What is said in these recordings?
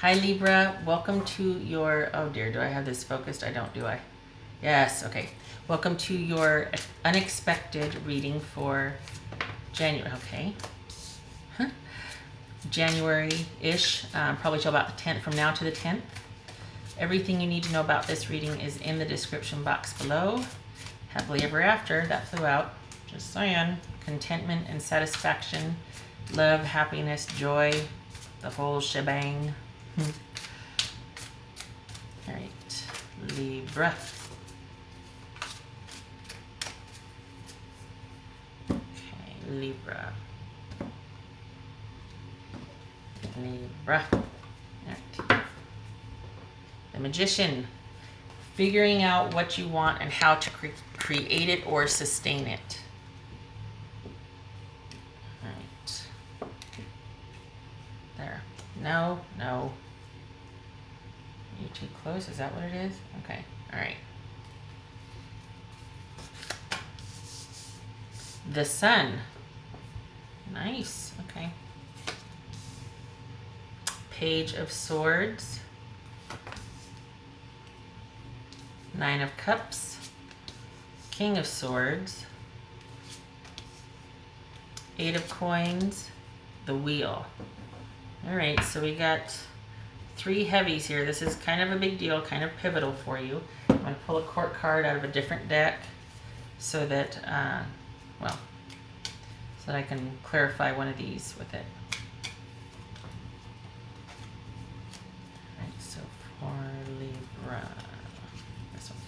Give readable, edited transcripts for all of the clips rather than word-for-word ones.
Hi Libra, welcome to your, oh dear, do I have this focused? I don't, do I? Yes, okay. Welcome to your unexpected reading for January, okay. Huh. January-ish, probably till about the 10th, from now to the 10th. Everything you need to know about this reading is in the description box below. Happily ever after, that flew out, just saying. Contentment and satisfaction, love, happiness, joy, the whole shebang. All right, Libra. Okay, Libra. Libra. All right. The Magician. Figuring out what you want and how to create it or sustain it. All right. There. No, no. You too close? Is that what it is? Okay. All right. The Sun. Nice. Okay. Page of Swords. Nine of Cups. King of Swords. Eight of Coins. The Wheel. All right, so we got 3 heavies here. This is kind of a big deal, kind of pivotal for you. I'm going to pull a court card out of a different deck so that, well, so that I can clarify one of these with it. All right, so for Libra, this one.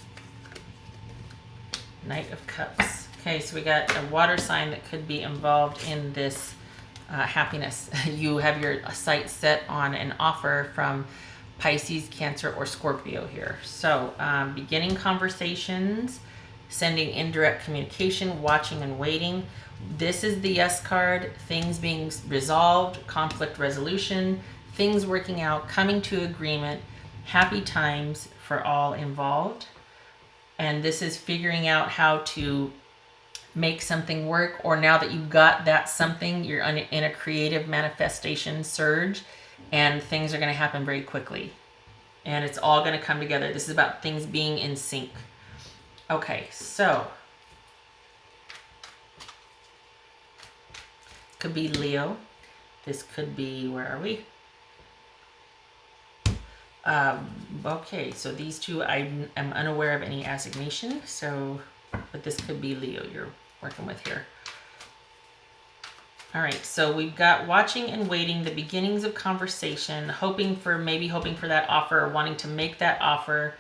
Knight of Cups. Okay, so we got a water sign that could be involved in this happiness. You have your sights set on an offer from Pisces, Cancer, or Scorpio here. So beginning conversations, sending indirect communication, watching and waiting. This is the yes card. Things being resolved, conflict resolution, things working out, coming to agreement, happy times for all involved. And this is figuring out how to make something work, or now that you've got that something, you're in a creative manifestation surge and things are going to happen very quickly and it's all going to come together. This is about things being in sync. Okay, so could be Leo. This could be, where are we? Okay, so these two I am unaware of any assignation, so, but this could be Leo you're working with here. All right, so we've got watching and waiting, the beginnings of conversation, maybe hoping for that offer or wanting to make that offer,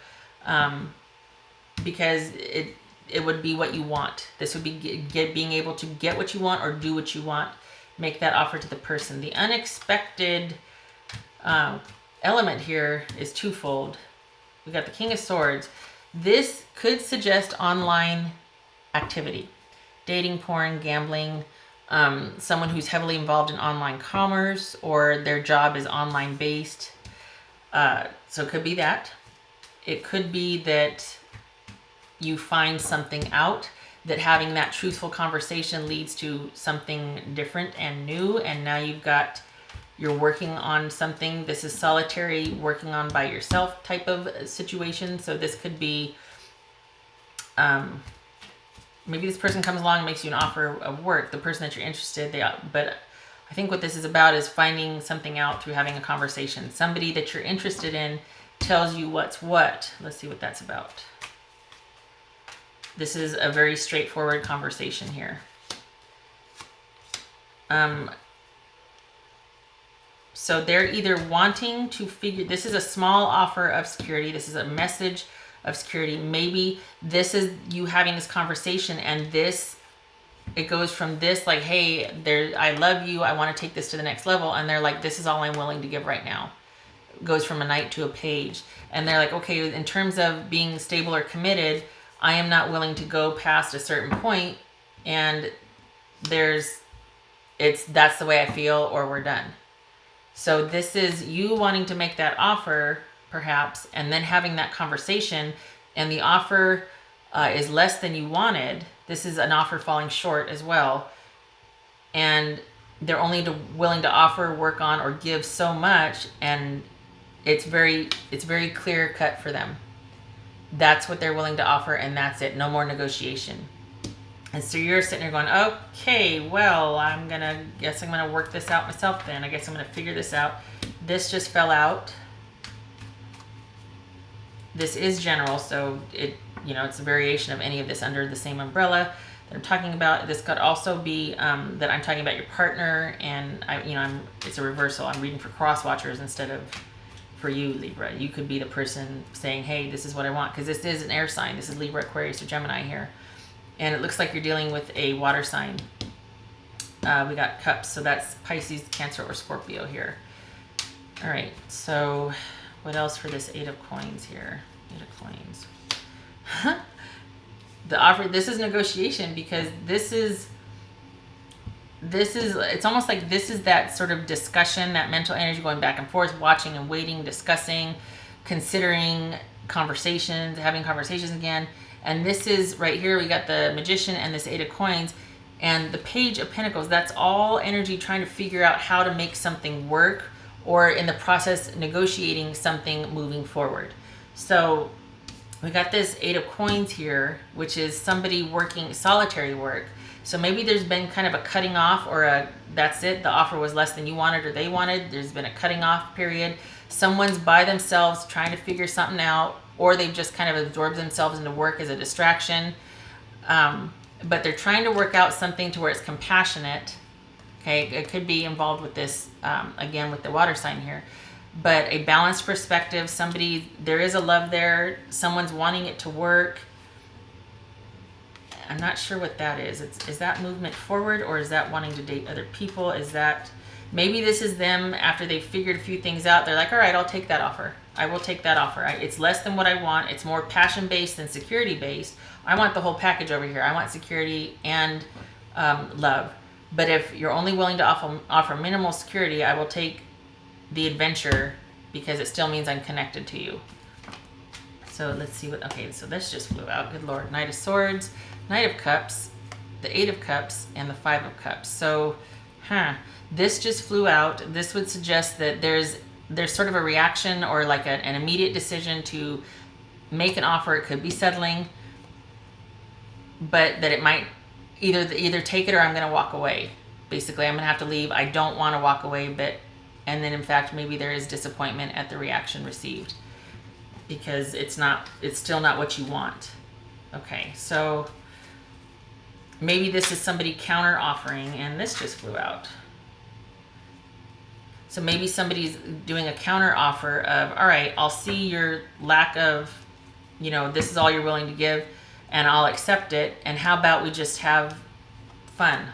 because it would be what you want. This would be being able to get what you want or do what you want, make that offer to the person. The unexpected element here is twofold. We got the King of Swords. This could suggest online activity, dating, porn, gambling, someone who's heavily involved in online commerce or their job is online based. So it could be that. It could be that you find something out, that having that truthful conversation leads to something different and new, and now you're working on something. This is solitary, working on by yourself type of situation. So this could be, maybe this person comes along and makes you an offer of work, the person that you're interested, but I think what this is about is finding something out through having a conversation. Somebody that you're interested in tells you what's what. Let's see what that's about. This is a very straightforward conversation here. So they're either wanting to figure, this is a small offer of security. This is a message of security. Maybe this is you having this conversation and it goes from this, like, hey, I love you, I want to take this to the next level. And they're like, this is all I'm willing to give right now. It goes from a knight to a page. And they're like, okay, in terms of being stable or committed, I am not willing to go past a certain point. And that's the way I feel, or we're done. So this is you wanting to make that offer, perhaps, and then having that conversation, and the offer is less than you wanted. This is an offer falling short as well. And they're only willing to offer, work on, or give so much, and it's very clear cut for them. That's what they're willing to offer, and that's it. No more negotiation. And so you're sitting there going, okay, well, guess I'm gonna work this out myself then. I guess I'm gonna figure this out. This just fell out. This is general, so it's a variation of any of this under the same umbrella that I'm talking about. This could also be that I'm talking about your partner, and it's a reversal. I'm reading for cross watchers instead of for you, Libra. You could be the person saying, hey, this is what I want, because this is an air sign. This is Libra, Aquarius, or Gemini here. And it looks like you're dealing with a water sign. We got cups, so that's Pisces, Cancer, or Scorpio here. All right, so what else for this Eight of Coins here? Eight of Coins. The offer, this is negotiation, because this is, it's almost like this is that sort of discussion, that mental energy going back and forth, watching and waiting, discussing, considering conversations, having conversations again. And this is right here, we got the Magician and this Eight of Coins and the Page of Pentacles. That's all energy trying to figure out how to make something work, or in the process negotiating something moving forward. So we got this Eight of Coins here, which is somebody working solitary work. So maybe there's been kind of a cutting off, or that's it, the offer was less than you wanted or they wanted. There's been a cutting off period. Someone's by themselves trying to figure something out, or they've just kind of absorbed themselves into work as a distraction. But they're trying to work out something to where it's compassionate. Okay, it could be involved with this, again, with the water sign here. But a balanced perspective, there is a love there. Someone's wanting it to work. I'm not sure what that is. Is that movement forward, or is that wanting to date other people? Is that, maybe this is them after they've figured a few things out. They're like, all right, I'll take that offer. I will take that offer. It's less than what I want. It's more passion-based than security-based. I want the whole package over here. I want security and love. But if you're only willing to offer minimal security, I will take the adventure, because it still means I'm connected to you. So let's see okay, so this just flew out. Good Lord. Knight of Swords, Knight of Cups, the Eight of Cups, and the Five of Cups. So, this just flew out. This would suggest that there's sort of a reaction, or like an immediate decision to make an offer. It could be settling, but that it might either take it or I'm going to walk away. Basically, I'm going to have to leave. I don't want to walk away, and then in fact, maybe there is disappointment at the reaction received, because it's still not what you want. Okay, so maybe this is somebody counter offering, and this just flew out. So maybe somebody's doing a counter offer of, all right, I'll see your lack of, this is all you're willing to give, and I'll accept it. And how about we just have fun?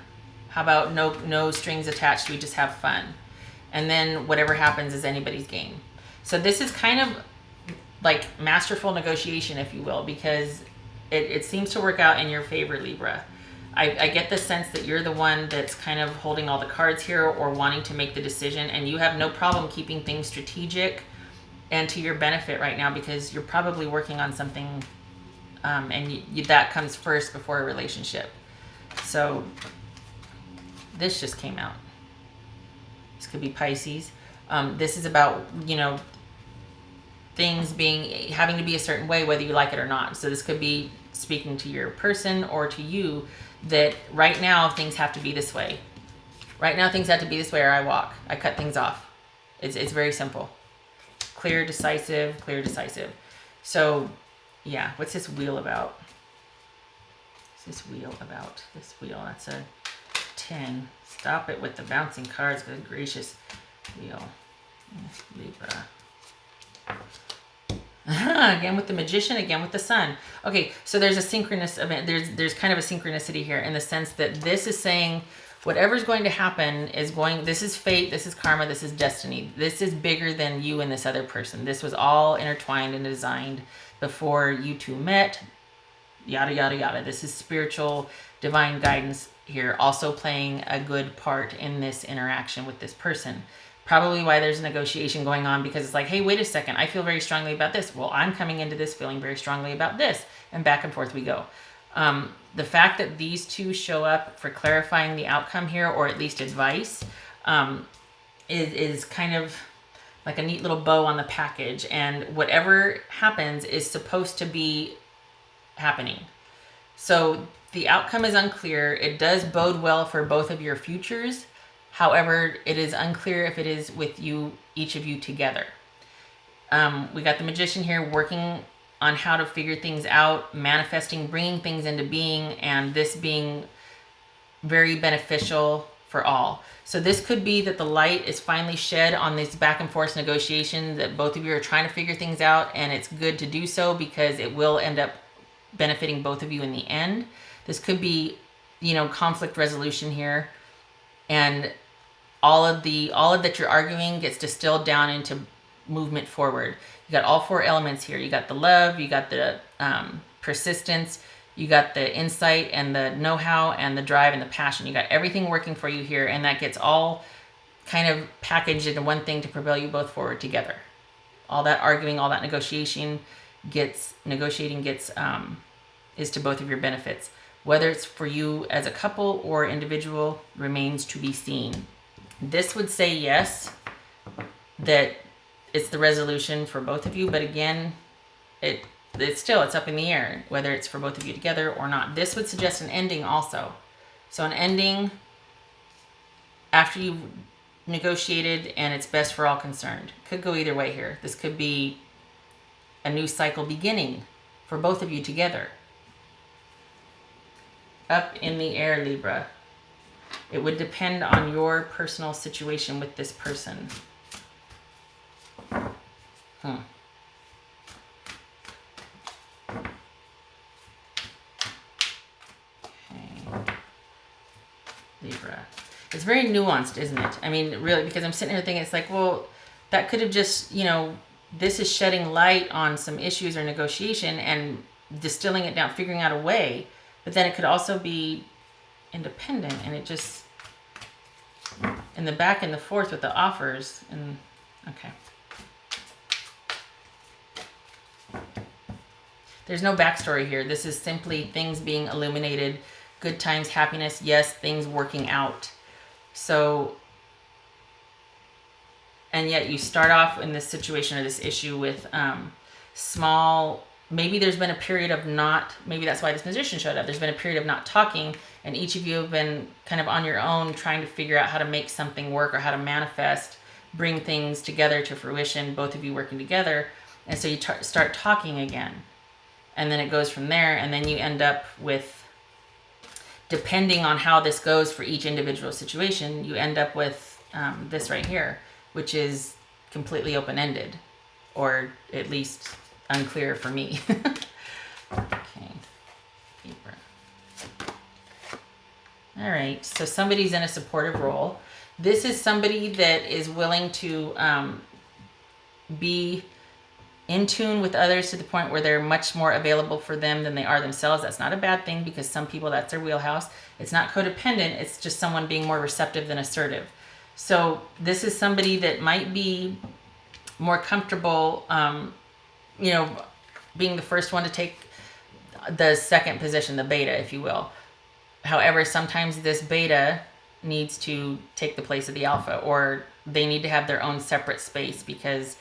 How about no strings attached? We just have fun. And then whatever happens is anybody's game. So this is kind of like masterful negotiation, if you will, because it seems to work out in your favor, Libra. I get the sense that you're the one that's kind of holding all the cards here, or wanting to make the decision, and you have no problem keeping things strategic and to your benefit right now, because you're probably working on something, and that comes first before a relationship. So this just came out. This could be Pisces. This is about, things having to be a certain way, whether you like it or not. So this could be speaking to your person or to you, that right now things have to be this way. Right now things have to be this way, or I walk. I cut things off. It's very simple. Clear, decisive, clear, decisive. So, yeah, what's this wheel about? What's this wheel about? This wheel, that's a 10. Stop it with the bouncing cards, good gracious. Wheel. Libra. Again with the Magician, again with the Sun. Okay, so there's a synchronous event. There's kind of a synchronicity here, in the sense that this is saying whatever's going to happen this is fate, this is karma, this is destiny. This is bigger than you and this other person. This was all intertwined and designed before you two met. Yada, yada, yada. This is spiritual, divine guidance here, also playing a good part in this interaction with this person. Probably why there's a negotiation going on, because it's like, hey, wait a second, I feel very strongly about this. Well, I'm coming into this feeling very strongly about this. And back and forth we go. The fact that these two show up for clarifying the outcome here, or at least advice, is kind of like a neat little bow on the package, and whatever happens is supposed to be happening. So the outcome is unclear. It does bode well for both of your futures. However, it is unclear if it is with you, each of you together. We got the Magician here working on how to figure things out, manifesting, bringing things into being, and this being very beneficial for all. So this could be that the light is finally shed on this back and forth negotiation, that both of you are trying to figure things out, and it's good to do so because it will end up benefiting both of you in the end. This could be, conflict resolution here, and all of that you're arguing gets distilled down into movement forward. You got all four elements here. You got the love, you got the persistence, you got the insight and the know-how and the drive and the passion. You got everything working for you here, and that gets all kind of packaged into one thing to propel you both forward together. All that arguing, all that negotiating gets is to both of your benefits. Whether it's for you as a couple or individual remains to be seen. This would say yes, that it's the resolution for both of you, but again, it's up in the air whether it's for both of you together or not. This would suggest an ending also. So an ending after you've negotiated and it's best for all concerned. Could go either way here. This could be a new cycle beginning for both of you together. Up in the air, Libra. It would depend on your personal situation with this person. Okay. Libra. It's very nuanced, isn't it? I mean, really, because I'm sitting here thinking, it's like, well, that could have just, this is shedding light on some issues or negotiation and distilling it down, figuring out a way. But then it could also be independent, and it just, in the back and the forth with the offers, and okay. There's no backstory here. This is simply things being illuminated, good times, happiness, yes, things working out. So, and yet you start off in this situation or this issue with small, maybe there's been a period of not, maybe that's why this Magician showed up. There's been a period of not talking, and each of you have been kind of on your own trying to figure out how to make something work or how to manifest, bring things together to fruition, both of you working together. And so you start talking again. And then it goes from there, and then you end up with, depending on how this goes for each individual situation, you end up with this right here, which is completely open-ended, or at least unclear for me. Okay. Paper. All right, so somebody's in a supportive role. This is somebody that is willing to be in tune with others to the point where they're much more available for them than they are themselves. That's not a bad thing, because some people, that's their wheelhouse. It's not codependent. It's just someone being more receptive than assertive. So this is somebody that might be more comfortable, being the first one to take the second position, the beta, if you will. However, sometimes this beta needs to take the place of the alpha, or they need to have their own separate space, because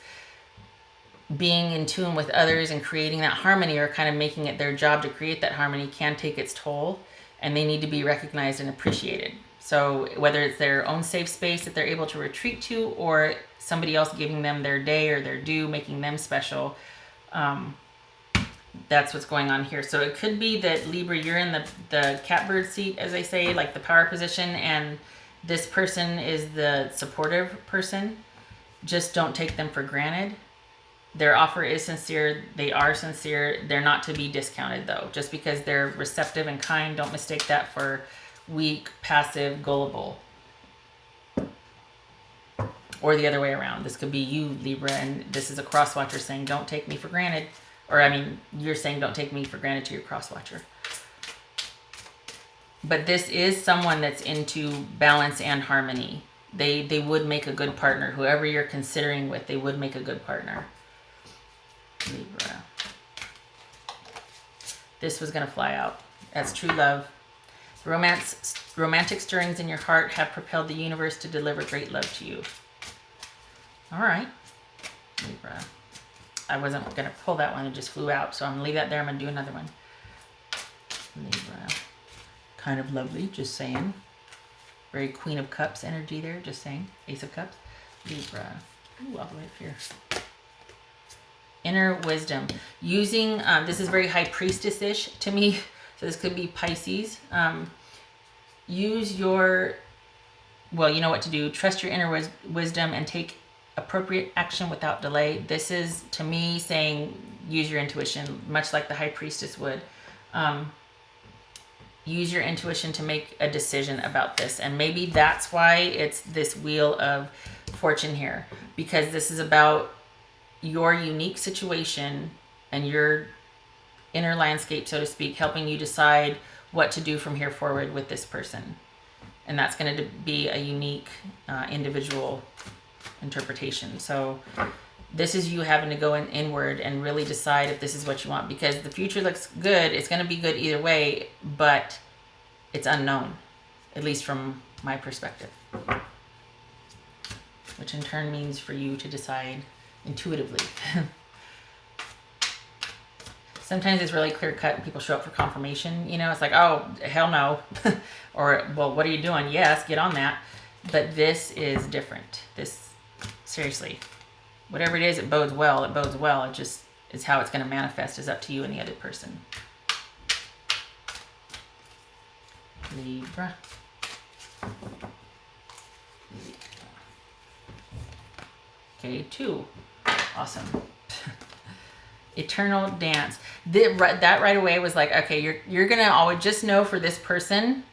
being in tune with others and creating that harmony, or kind of making it their job to create that harmony, can take its toll, and they need to be recognized and appreciated. So whether it's their own safe space that they're able to retreat to, or somebody else giving them their day or their due, making them special, that's what's going on here. So it could be that, Libra, you're in the catbird seat, as they say, like the power position, and this person is the supportive person. Just don't take them for granted. Their offer is sincere. They are sincere. They're not to be discounted, though. Just because they're receptive and kind, don't mistake that for weak, passive, gullible. Or the other way around. This could be you, Libra, and this is a cross-watcher saying, don't take me for granted. Or, you're saying, don't take me for granted to your cross-watcher. But this is someone that's into balance and harmony. They would make a good partner. Whoever you're considering with, they would make a good partner. Libra. This was going to fly out. That's true love. Romantic stirrings in your heart have propelled the universe to deliver great love to you. All right. Libra. I wasn't going to pull that one. It just flew out. So I'm going to leave that there. I'm going to do another one. Libra. Kind of lovely. Just saying. Very Queen of Cups energy there. Just saying. Ace of Cups. Libra. Ooh, all the way up here. Inner wisdom. Using, this is very High Priestess-ish to me. So this could be Pisces. Use your, well, you know what to do. Trust your inner wisdom and take appropriate action without delay. This is, to me, saying use your intuition, much like the High Priestess would. Use your intuition to make a decision about this. And maybe that's why it's this Wheel of Fortune here, because this is about your unique situation and your inner landscape, so to speak, helping you decide what to do from here forward with this person. And that's going to be a unique individual interpretation. So this is you having to go inward and really decide if this is what you want, because the future looks good. It's going to be good either way, but it's unknown, at least from my perspective, which in turn means for you to decide intuitively. Sometimes it's really clear cut and people show up for confirmation. You know, it's like, oh, hell no. Or, well, what are you doing? Yes, get on that. But this is different. This, seriously, whatever it is, it bodes well. It bodes well. It just is how it's going to manifest is up to you and the other person. Libra. Okay, 2. Awesome. Eternal dance. That right away was like, okay, you're going to always just know for this person,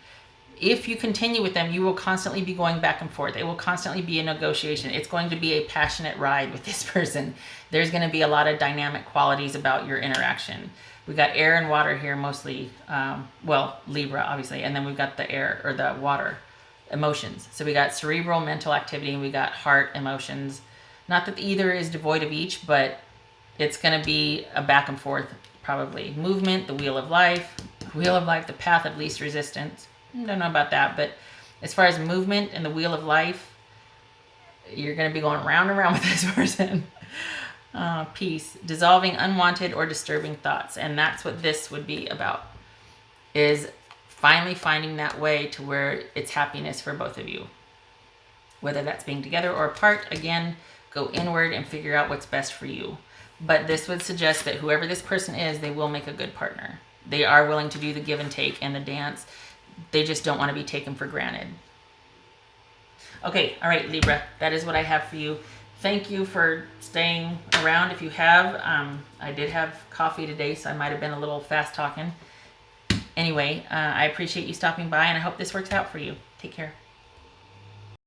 if you continue with them, you will constantly be going back and forth. It will constantly be a negotiation. It's going to be a passionate ride with this person. There's going to be a lot of dynamic qualities about your interaction. We got air and water here mostly. Well, Libra, obviously. And then we've got the air or the water emotions. So we got cerebral mental activity and we got heart emotions. Not that either is devoid of each, but it's going to be a back and forth, probably. Movement, the wheel of life, the path of least resistance. Don't know about that, but as far as movement and the wheel of life, you're going to be going round and round with this person. Peace, dissolving unwanted or disturbing thoughts. And that's what this would be about, is finally finding that way to where it's happiness for both of you. Whether that's being together or apart, again, go inward and figure out what's best for you. But this would suggest that whoever this person is, they will make a good partner. They are willing to do the give and take and the dance. They just don't want to be taken for granted. Okay, all right, Libra, that is what I have for you. Thank you for staying around. If you have, I did have coffee today, so I might have been a little fast talking. Anyway, I appreciate you stopping by, and I hope this works out for you. Take care.